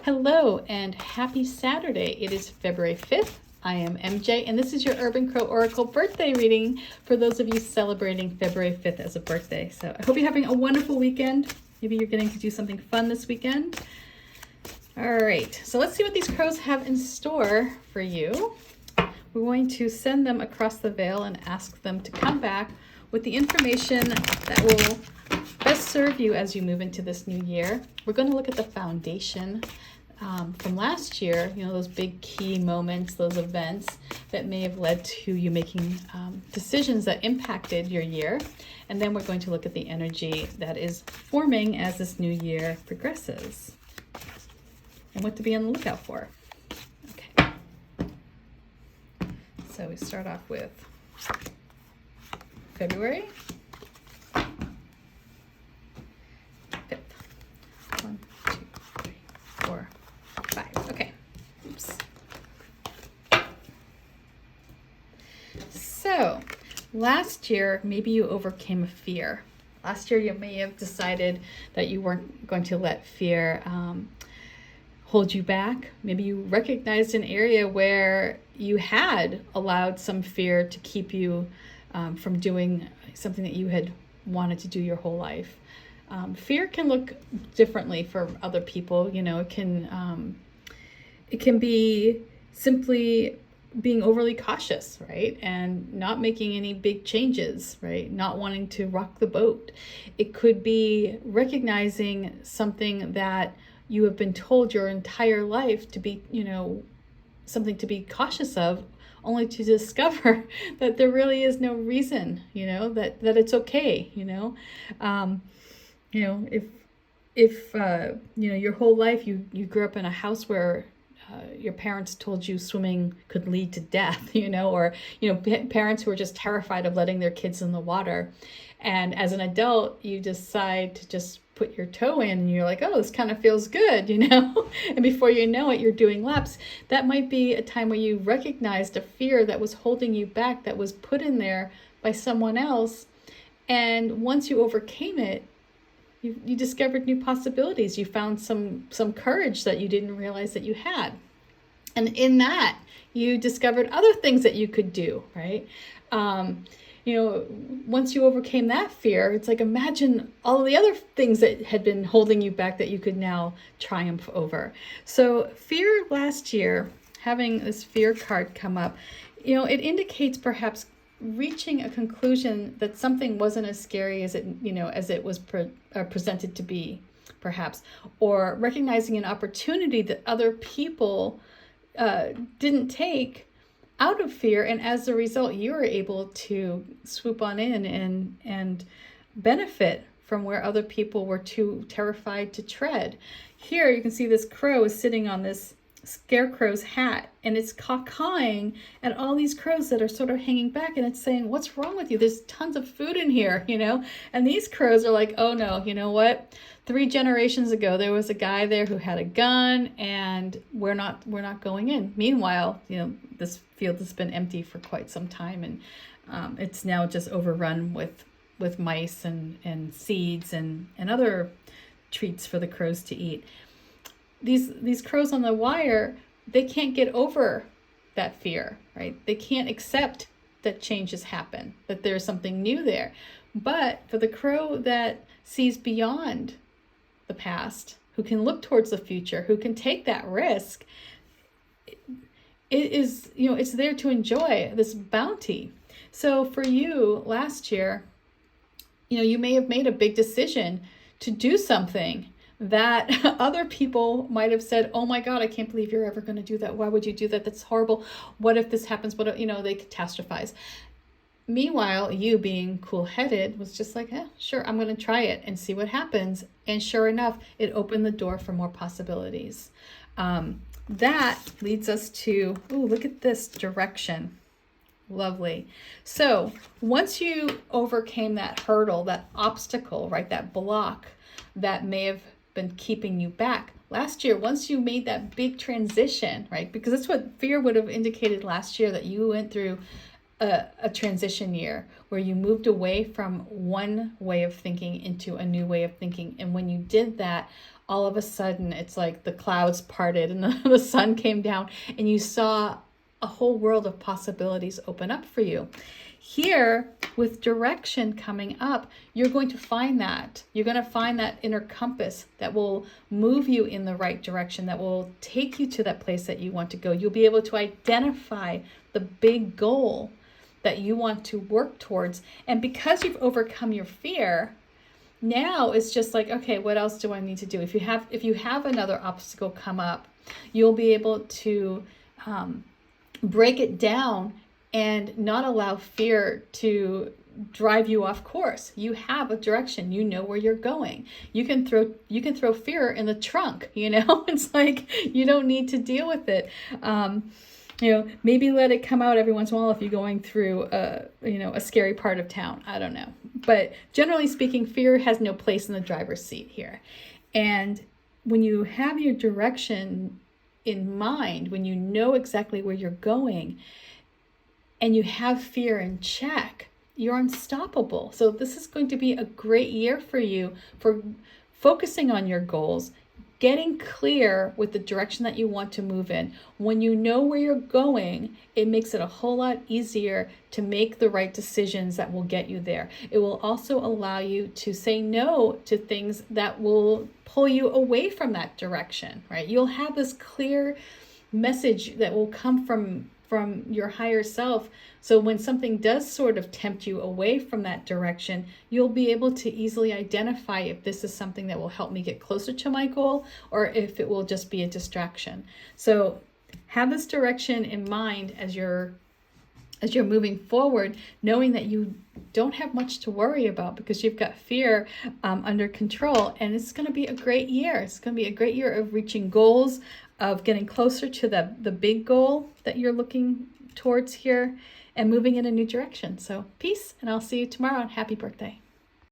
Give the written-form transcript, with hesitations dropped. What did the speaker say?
Hello and happy Saturday. It is February 5th. I am MJ and this is your Urban Crow Oracle birthday reading for those of you celebrating February 5th as a birthday. So I hope you're having a wonderful weekend. Maybe you're getting to do something fun this weekend. All right, so let's see what these crows have in store for you. We're going to send them across the veil and ask them to come back with the information that will best serve you as you move into this new year. We're going to look at the foundation from last year, those big key moments, those events that may have led to you making decisions that impacted your year. And then we're going to look at the energy that is forming as this new year progresses and what to be on the lookout for. Okay. So we start off with February 5th. 1, 2, 3, 4, 5. Okay. Oops. So last year, maybe you overcame a fear. Last year, you may have decided that you weren't going to let fear hold you back. Maybe you recognized an area where you had allowed some fear to keep you from doing something that you had wanted to do your whole life. Fear can look differently for other people. It can be simply being overly cautious, right? And not making any big changes, right? Not wanting to rock the boat. It could be recognizing something that you have been told your entire life to be, something to be cautious of, only to discover that there really is no reason, that it's okay, if your whole life you grew up in a house where your parents told you swimming could lead to death, or parents who are just terrified of letting their kids in the water, and as an adult you decide to just put your toe in and you're like, oh, this kind of feels good, and before you know it, you're doing laps. That might be a time where you recognized a fear that was holding you back, that was put in there by someone else, and once you overcame it, you discovered new possibilities. You found some courage that you didn't realize that you had. And in that, you discovered other things that you could do, right? Once you overcame that fear, it's like, imagine all of the other things that had been holding you back that you could now triumph over. So fear last year, having this fear card come up, it indicates perhaps reaching a conclusion that something wasn't as scary as it was presented to be, perhaps, or recognizing an opportunity that other people didn't take out of fear, and as a result, you were able to swoop on in and benefit from where other people were too terrified to tread. Here you can see this crow is sitting on this scarecrow's hat, and it's caw-cawing at all these crows that are sort of hanging back, and it's saying, what's wrong with you? There's tons of food in here, and these crows are like, oh no, you know what? 3 generations ago, there was a guy there who had a gun, and we're not going in. Meanwhile, this field has been empty for quite some time, and it's now just overrun with mice and seeds and other treats for the crows to eat. These crows on the wire, they can't get over that fear, right? They can't accept that changes happen, that there's something new there. But for the crow that sees beyond the past, who can look towards the future, who can take that risk, it is, it's there to enjoy this bounty. So for you last year, you may have made a big decision to do something that other people might have said, oh my God, I can't believe you're ever going to do that. Why would you do that? That's horrible. What if this happens? What, they catastrophize. Meanwhile, you being cool-headed was just like, sure, I'm going to try it and see what happens. And sure enough, it opened the door for more possibilities. That leads us to, look at this direction. Lovely. So once you overcame that hurdle, that obstacle, right, that block that may have been keeping you back last year, once you made that big transition, right, because that's what fear would have indicated last year, that you went through a transition year where you moved away from one way of thinking into a new way of thinking. And when you did that, all of a sudden it's like the clouds parted and the sun came down and you saw a whole world of possibilities open up for you. Here, with direction coming up, you're going to find that. You're going to find that inner compass that will move you in the right direction, that will take you to that place that you want to go. You'll be able to identify the big goal that you want to work towards. And because you've overcome your fear, now it's just like, okay, what else do I need to do? If you have another obstacle come up, you'll be able to break it down and not allow fear to drive you off course. You have a direction, you know where you're going. You can throw fear in the trunk, It's like you don't need to deal with it. Maybe let it come out every once in a while if you're going through a scary part of town. I don't know. But generally speaking, fear has no place in the driver's seat here. And when you have your direction in mind, when you know exactly where you're going, and you have fear in check, you're unstoppable. So this is going to be a great year for you for focusing on your goals, getting clear with the direction that you want to move in. When you know where you're going, it makes it a whole lot easier to make the right decisions that will get you there. It will also allow you to say no to things that will pull you away from that direction, right? You'll have this clear message that will come from your higher self. So when something does sort of tempt you away from that direction, you'll be able to easily identify if this is something that will help me get closer to my goal or if it will just be a distraction. So have this direction in mind as you're moving forward, knowing that you don't have much to worry about because you've got fear under control. And it's going to be a great year. It's going to be a great year of reaching goals, of getting closer to the big goal that you're looking towards here and moving in a new direction. So peace, and I'll see you tomorrow, and happy birthday.